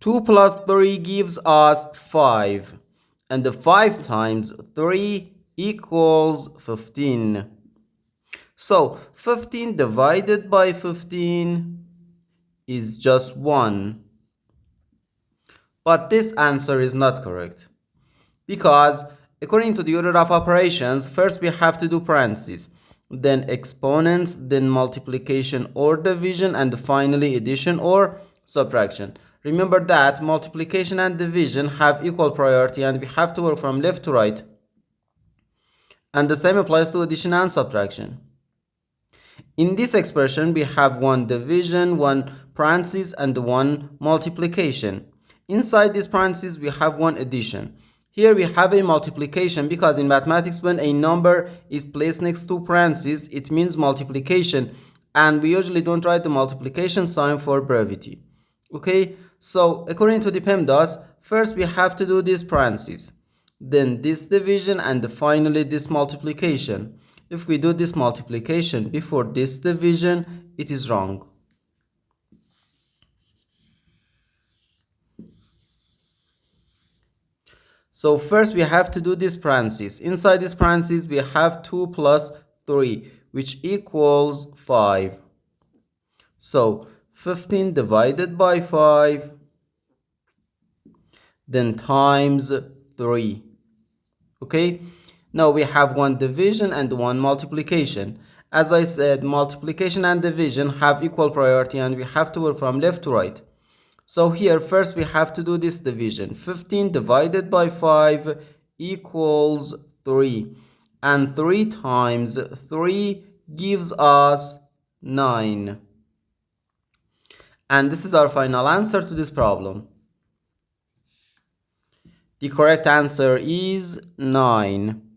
2 plus 3 gives us 5. And the 5 times 3 equals 15. So 15 divided by 15 is just 1. But this answer is not correct. Because according to the order of operations, first we have to do parentheses, then exponents, then multiplication or division, and finally addition or subtraction. Remember that multiplication and division have equal priority and we have to work from left to right. And the same applies to addition and subtraction. In this expression, we have one division, one parenthesis, and one multiplication. Inside this parenthesis, we have one addition. Here we have a multiplication because in mathematics, when a number is placed next to parentheses, it means multiplication. And we usually don't write the multiplication sign for brevity. Okay, so according to the PEMDAS, first we have to do this parentheses, then this division, and finally this multiplication. If we do this multiplication before this division, it is wrong. So first we have to do this parentheses. Inside this parentheses, we have 2 plus 3, which equals 5. So 15 divided by 5, then times 3. Okay, now we have one division and one multiplication. As I said, multiplication and division have equal priority and we have to work from left to right. So here first we have to do this division. 15 divided by 5 equals 3. And 3 times 3 gives us 9. And this is our final answer to this problem. The correct answer is 9.